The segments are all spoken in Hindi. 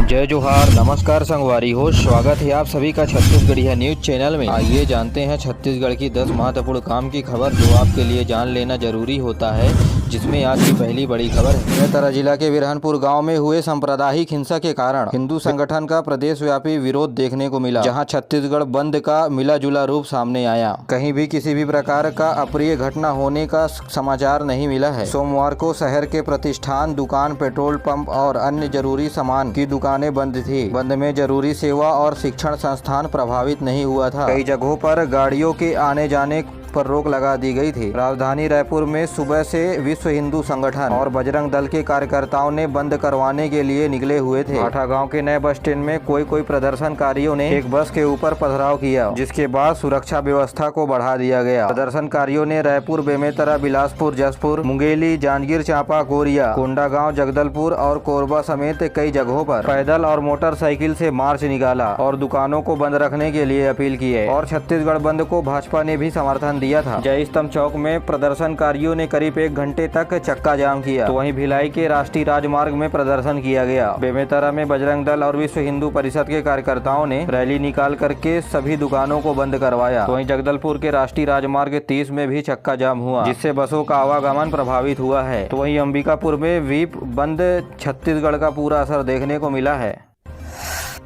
जय जोहार, नमस्कार संगवारी हो। स्वागत है आप सभी का छत्तीसगढ़िया न्यूज चैनल में। आइए जानते हैं छत्तीसगढ़ की 10 महत्वपूर्ण काम की खबर जो आपके लिए जान लेना जरूरी होता है, जिसमें आज की पहली बड़ी खबर है। बेमेतरा जिला के बिरहनपुर गांव में हुए सांप्रदायिक हिंसा के कारण हिंदू संगठन का प्रदेश व्यापी विरोध देखने को मिला, जहां छत्तीसगढ़ बंद का मिला जुला रूप सामने आया। कहीं भी किसी भी प्रकार का अप्रिय घटना होने का समाचार नहीं मिला है। सोमवार को शहर के प्रतिष्ठान, दुकान, पेट्रोल पंप और अन्य जरूरी सामान की दुकानें बंद थी। बंद में जरूरी सेवा और शिक्षण संस्थान प्रभावित नहीं हुआ था। कई जगहों पर गाड़ियों के आने जाने पर रोक लगा दी गई थी। राजधानी रायपुर में सुबह से विश्व हिंदू संगठन और बजरंग दल के कार्यकर्ताओं ने बंद करवाने के लिए निकले हुए थे। आठा गांव के नए बस स्टैंड में कोई प्रदर्शनकारियों ने एक बस के ऊपर पथराव किया, जिसके बाद सुरक्षा व्यवस्था को बढ़ा दिया गया। प्रदर्शनकारियों ने रायपुर, बेमेतरा, बिलासपुर, जसपुर, मुंगेली, जांजगीर चांपा, कोरिया, कोंडागांव, जगदलपुर और कोरबा समेत कई जगहों पर पैदल और मोटरसाइकिल से मार्च निकाला और दुकानों को बंद रखने के लिए अपील की है। और छत्तीसगढ़ बंद को भाजपा ने भी समर्थन दिया था। जय स्तंभ चौक में प्रदर्शनकारियों ने करीब 1 घंटे तक चक्का जाम किया, तो वहीं भिलाई के राष्ट्रीय राजमार्ग में प्रदर्शन किया गया। बेमेतरा में बजरंग दल और विश्व हिंदू परिषद के कार्यकर्ताओं ने रैली निकाल करके सभी दुकानों को बंद करवाया। तो वहीं जगदलपुर के राष्ट्रीय राजमार्ग 30 में भी चक्का जाम हुआ, जिससे बसों का आवागमन प्रभावित हुआ है। तो वहीं अंबिकापुर में वीप बंद छत्तीसगढ़ का पूरा असर देखने को मिला है।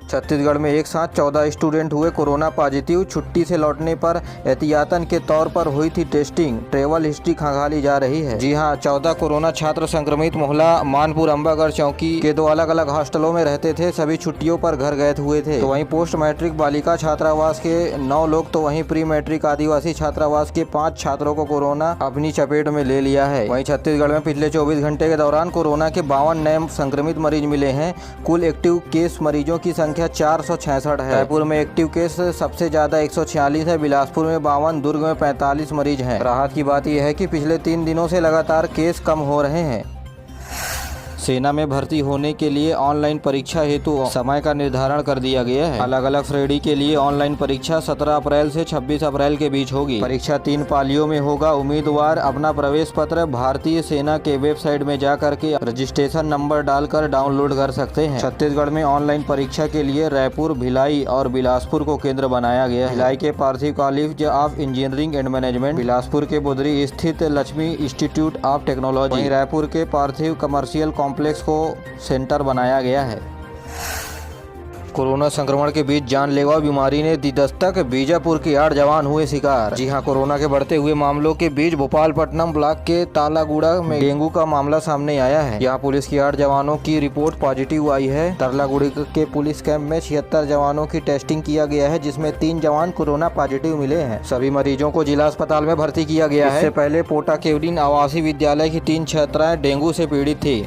छत्तीसगढ़ में एक साथ 14 स्टूडेंट हुए कोरोना पॉजिटिव। छुट्टी से लौटने पर एहतियातन के तौर पर हुई थी टेस्टिंग। ट्रेवल हिस्ट्री खंगाली जा रही है। जी हां, 14 कोरोना छात्र संक्रमित मोहल्ला मानपुर अंबागढ़ चौकी के 2 अलग अलग हॉस्टलों में रहते थे। सभी छुट्टियों पर घर गए हुए थे। तो वहीं पोस्ट मैट्रिक बालिका छात्रावास के 9 लोग, तो वहीं प्री मैट्रिक आदिवासी छात्रावास के 5 छात्रों को कोरोना अपनी चपेट में ले लिया है। वहीं छत्तीसगढ़ में पिछले 24 घंटे के दौरान कोरोना के 52 नए संक्रमित मरीज मिले हैं। कुल एक्टिव केस मरीजों की संख्या 466 है। रायपुर में एक्टिव केस सबसे ज्यादा 146 है। बिलासपुर में 52, दुर्ग में 45 मरीज हैं। राहत की बात यह है कि पिछले 3 दिनों से लगातार केस कम हो रहे हैं। सेना में भर्ती होने के लिए ऑनलाइन परीक्षा हेतु समय का निर्धारण कर दिया गया है। अलग अलग श्रेणी के लिए ऑनलाइन परीक्षा 17 अप्रैल से 26 अप्रैल के बीच होगी। परीक्षा 3 पालियों में होगा। उम्मीदवार अपना प्रवेश पत्र भारतीय सेना के वेबसाइट में जा करके रजिस्ट्रेशन नंबर डालकर डाउनलोड कर सकते हैं। छत्तीसगढ़ में ऑनलाइन परीक्षा के लिए रायपुर, भिलाई और बिलासपुर को केंद्र बनाया गया है। भिलाई के Parthiv college of engineering and management, Bilaspur के बुधरी स्थित लक्ष्मी इंस्टीट्यूट ऑफ टेक्नोलॉजी, वहीं रायपुर के पार्थिव कमर्शियल कॉम्प्लेक्स को सेंटर बनाया गया है। कोरोना संक्रमण के बीच जानलेवा बीमारी ने दी दस्तक। बीजापुर के 8 जवान हुए शिकार। जी हां, कोरोना के बढ़ते हुए मामलों के बीच भोपालपट्टनम ब्लॉक के तालागुड़ा में डेंगू का मामला सामने आया है। यहां पुलिस की 8 जवानों की रिपोर्ट पॉजिटिव आई है। तालागुड़ा के पुलिस कैंप में 76 जवानों की टेस्टिंग किया गया है, जिसमें 3 जवान कोरोना पॉजिटिव मिले हैं। सभी मरीजों को जिला अस्पताल में भर्ती किया गया है। इससे पहले पोटा केवलिन आवासीय विद्यालय की 3 छात्राएं डेंगू से पीड़ित थी।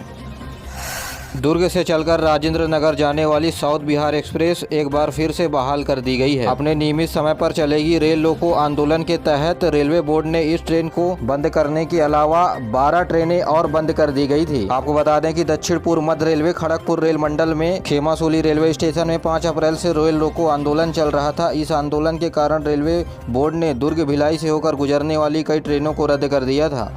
दुर्ग से चलकर राजेंद्र नगर जाने वाली साउथ बिहार एक्सप्रेस एक बार फिर से बहाल कर दी गई है। अपने नियमित समय पर चलेगी। रेल लोको आंदोलन के तहत रेलवे बोर्ड ने इस ट्रेन को बंद करने के अलावा 12 ट्रेनें और बंद कर दी गई थी। आपको बता दें कि दक्षिण पूर्व मध्य रेलवे खड़गपुर रेल मंडल में खेमासूली रेलवे स्टेशन में 5 अप्रैल से रेल लोको आंदोलन चल रहा था। इस आंदोलन के कारण रेलवे बोर्ड ने दुर्ग, भिलाई से होकर गुजरने वाली कई ट्रेनों को रद्द कर दिया था।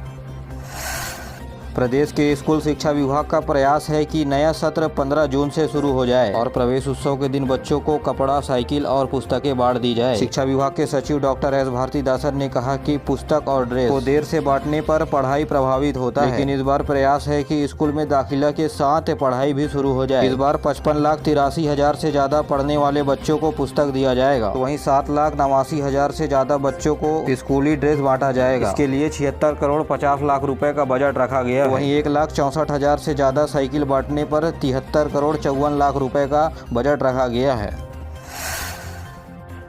प्रदेश के स्कूल शिक्षा विभाग का प्रयास है कि नया सत्र 15 जून से शुरू हो जाए और प्रवेश उत्सव के दिन बच्चों को कपड़ा, साइकिल और पुस्तकें बांट दी जाए। शिक्षा विभाग के सचिव डॉक्टर एस भारतीदासन ने कहा कि पुस्तक और ड्रेस को देर से बांटने पर पढ़ाई प्रभावित होता है, लेकिन इस बार प्रयास है कि स्कूल में दाखिला के साथ पढ़ाई भी शुरू हो जाए। इस बार 55,83,000 से ज्यादा पढ़ने वाले बच्चों को पुस्तक दिया जाएगा। तो वहीं 7,89,000 से ज्यादा बच्चों को स्कूली ड्रेस बांटा जाएगा। इसके लिए 76 करोड़ 50 लाख रुपए का बजट रखा गया। वहीं 1,64,000 से ज्यादा साइकिल बांटने पर 73 करोड़ 54 लाख रुपए का बजट रखा गया है।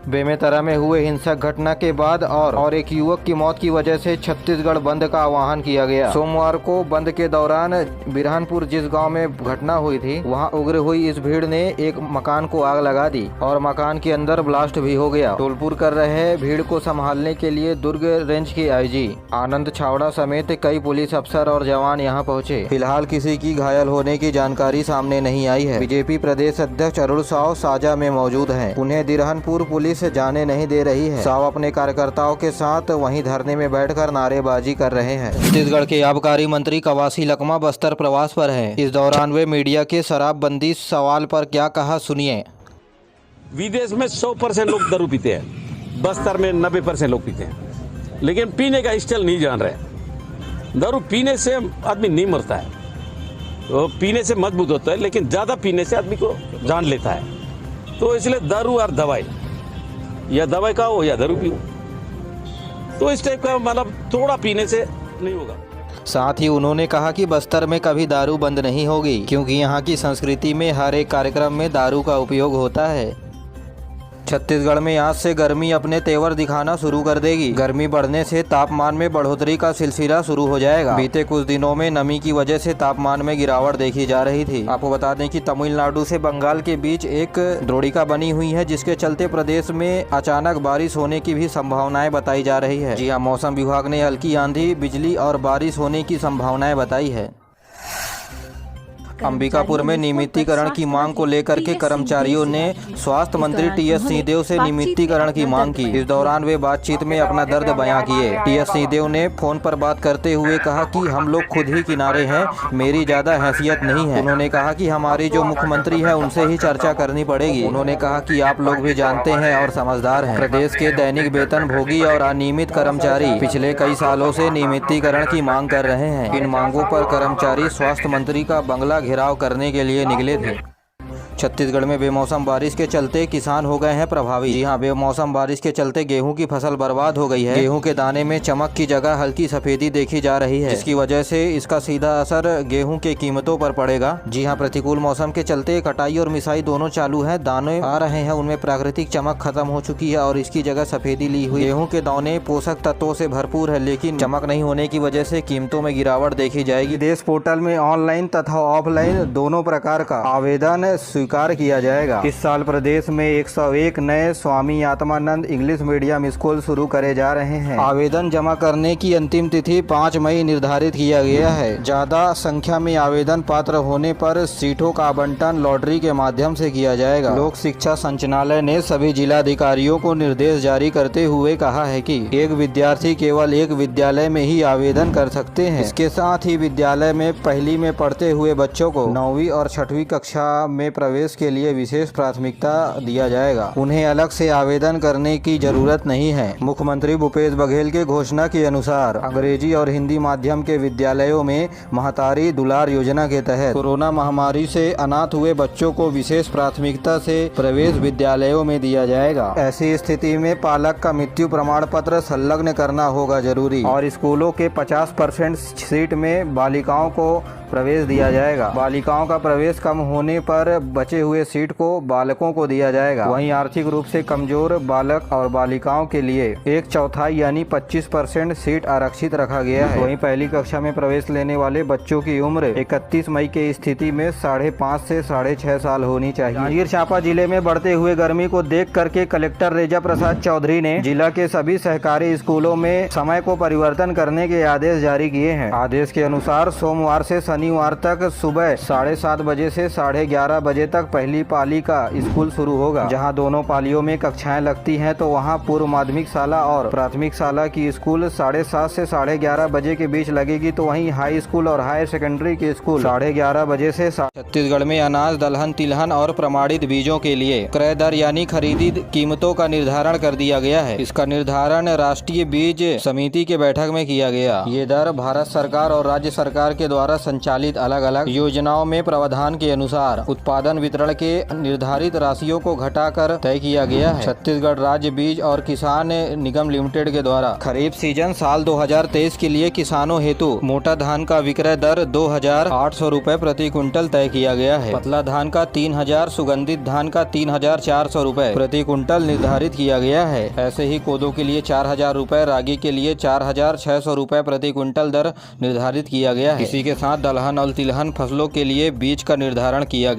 बेमेतरा में हुए हिंसक घटना के बाद और एक युवक की मौत की वजह से छत्तीसगढ़ बंद का आह्वान किया गया। सोमवार को बंद के दौरान बिरहनपुर जिस गांव में घटना हुई थी, वहां उग्र हुई इस भीड़ ने एक मकान को आग लगा दी और मकान के अंदर ब्लास्ट भी हो गया। टोलपुर कर रहे भीड़ को संभालने के लिए दुर्ग रेंज के आईजी आनंद छावड़ा समेत कई पुलिस अफसर और जवान यहां पहुंचे। फिलहाल किसी की घायल होने की जानकारी सामने नहीं आई है। बीजेपी प्रदेश अध्यक्ष अरुण साव साजा में मौजूद हैं। उन्हें बिरहनपुर पुलिस पुलिस जाने नहीं दे रही है। साव अपने कार्यकर्ताओं के साथ वहीं धरने में बैठकर नारेबाजी कर रहे हैं। छत्तीसगढ़ के आबकारी मंत्री कवासी लखमा बस्तर प्रवास पर हैं। इस दौरान वे मीडिया के शराबबंदी सवाल पर क्या कहा, सुनिए। विदेश में 100% लोग दारू पीते हैं, बस्तर में 90% लोग पीते हैं, लेकिन पीने का स्टाइल नहीं जान रहे। दारू पीने से आदमी नहीं मरता है, वो पीने से मजबूत होता है, लेकिन ज़्यादा पीने से आदमी को जान लेता है। तो इसलिए दारू और दवाई, या दवाई का हो या दारू पियो, तो इस टाइप का मतलब थोड़ा पीने से नहीं होगा। साथ ही उन्होंने कहा कि बस्तर में कभी दारू बंद नहीं होगी, क्योंकि यहाँ की संस्कृति में हर एक कार्यक्रम में दारू का उपयोग होता है। छत्तीसगढ़ में आज से गर्मी अपने तेवर दिखाना शुरू कर देगी। गर्मी बढ़ने से तापमान में बढ़ोतरी का सिलसिला शुरू हो जाएगा। बीते कुछ दिनों में नमी की वजह से तापमान में गिरावट देखी जा रही थी। आपको बता दें कि तमिलनाडु से बंगाल के बीच एक द्रोणिका बनी हुई है, जिसके चलते प्रदेश में अचानक बारिश होने की भी संभावनाएं बताई जा रही है। जी हाँ, मौसम विभाग ने हल्की आंधी, बिजली और बारिश होने की संभावनाएं बताई है। अंबिकापुर में नियमितीकरण की मांग को लेकर के कर्मचारियों ने स्वास्थ्य मंत्री टी.एस. सिंहदेव से नियमितीकरण की मांग की। इस दौरान वे बातचीत में अपना दर्द बयां किए। टी.एस. सिंहदेव ने फोन पर बात करते हुए कहा कि हम लोग खुद ही किनारे हैं, मेरी ज्यादा हैसियत नहीं है। उन्होंने कहा कि हमारी जो मुख्यमंत्री है उनसे ही चर्चा करनी पड़ेगी। उन्होंने कहा कि आप लोग भी जानते हैं और समझदार हैं, प्रदेश के दैनिक वेतन भोगी और अनियमित कर्मचारी पिछले कई सालों से नियमितीकरण की मांग कर रहे हैं। इन मांगों पर कर्मचारी स्वास्थ्य मंत्री का बंगला घेराव करने के लिए निकले थे। छत्तीसगढ़ में बेमौसम बारिश के चलते किसान हो गए हैं प्रभावित। जी हाँ, बेमौसम बारिश के चलते गेहूं की फसल बर्बाद हो गई है। गेहूं के दाने में चमक की जगह हल्की सफेदी देखी जा रही है, जिसकी वजह से इसका सीधा असर गेहूं के कीमतों पर पड़ेगा। जी हाँ, प्रतिकूल मौसम के चलते कटाई और मिसाई दोनों चालू है। दाने आ रहे हैं, उनमें प्राकृतिक चमक खत्म हो चुकी है और इसकी जगह सफेदी ली हुई। गेहूँ के दाने पोषक तत्वों से भरपूर है, लेकिन चमक नहीं होने की वजह से कीमतों में गिरावट देखी जाएगी। देश पोर्टल में ऑनलाइन तथा ऑफलाइन दोनों प्रकार का आवेदन स्वीकार किया जाएगा। इस साल प्रदेश में 101 नए Swami Atmanand English medium school शुरू करे जा रहे हैं। आवेदन जमा करने की अंतिम तिथि 5 मई निर्धारित किया गया है। ज्यादा संख्या में आवेदन पात्र होने पर सीटों का आवंटन लॉटरी के माध्यम से किया जाएगा। लोक शिक्षा संचालनालय ने सभी जिलाधिकारियों को निर्देश जारी करते हुए कहा है कि एक विद्यार्थी केवल एक विद्यालय में ही आवेदन कर सकते हैं। इसके साथ ही विद्यालय में पहली में पढ़ते हुए बच्चों को 9वीं और 6वीं कक्षा में प्रवेश के लिए विशेष प्राथमिकता दिया जाएगा। उन्हें अलग से आवेदन करने की जरूरत नहीं है। मुख्यमंत्री भूपेश बघेल के घोषणा के अनुसार अंग्रेजी और हिंदी माध्यम के विद्यालयों में महतारी दुलार योजना के तहत कोरोना महामारी से अनाथ हुए बच्चों को विशेष प्राथमिकता से प्रवेश विद्यालयों में दिया जाएगा। ऐसी स्थिति में पालक का मृत्यु प्रमाण पत्र संलग्न करना होगा जरूरी, और स्कूलों के 50% सीट में बालिकाओं को प्रवेश दिया जाएगा। बालिकाओं का प्रवेश कम होने पर बचे हुए सीट को बालकों को दिया जाएगा। वहीं आर्थिक रूप से कमजोर बालक और बालिकाओं के लिए 1/4 यानी 25% सीट आरक्षित रखा गया है। वहीं पहली कक्षा में प्रवेश लेने वाले बच्चों की उम्र 31 मई के स्थिति में 5.5 से 6.5 साल होनी चाहिए। जांजगीर चांपा जिले में बढ़ते हुए गर्मी को देख करके कलेक्टर रेजा प्रसाद चौधरी ने जिला के सभी सहकारी स्कूलों में समय को परिवर्तन करने के आदेश जारी किए हैं। आदेश के अनुसार सोमवार से शनिवार तक सुबह 7:30 बजे से 11:30 बजे तक पहली पाली का स्कूल शुरू होगा। जहां दोनों पालियों में कक्षाएं लगती हैं, तो वहां पूर्व माध्यमिक शाला और प्राथमिक शाला की स्कूल 7:30 से 11:30 बजे के बीच लगेगी, तो वहीं हाई स्कूल और हायर सेकेंडरी के स्कूल 11:30 बजे से। छत्तीसगढ़ में अनाज, दलहन, तिलहन और प्रमाणित बीजों के लिए क्रय दर यानी खरीदी कीमतों का निर्धारण कर दिया गया है। इसका निर्धारण राष्ट्रीय बीज समिति के बैठक में किया गया। ये दर भारत सरकार और राज्य सरकार के द्वारा संचालित अलग अलग योजनाओं में प्रावधान के अनुसार उत्पादन वितरण के निर्धारित राशियों को घटाकर तय किया गया है। छत्तीसगढ़ राज्य बीज और किसान निगम लिमिटेड के द्वारा खरीफ सीजन साल 2023 के लिए किसानों हेतु मोटा धान का विक्रय दर 2,800 रुपए प्रति क्विंटल तय किया गया है। पतला धान का 3,000, सुगंधित धान का 3,400 रुपए प्रति क्विंटल निर्धारित किया गया है। ऐसे ही कोदो के लिए 4,000 रुपए, रागी के लिए 4,600 रुपए प्रति क्विंटल दर निर्धारित किया गया है। इसी के साथ दलहन और तिलहन फसलों के लिए बीज का निर्धारण किया गया।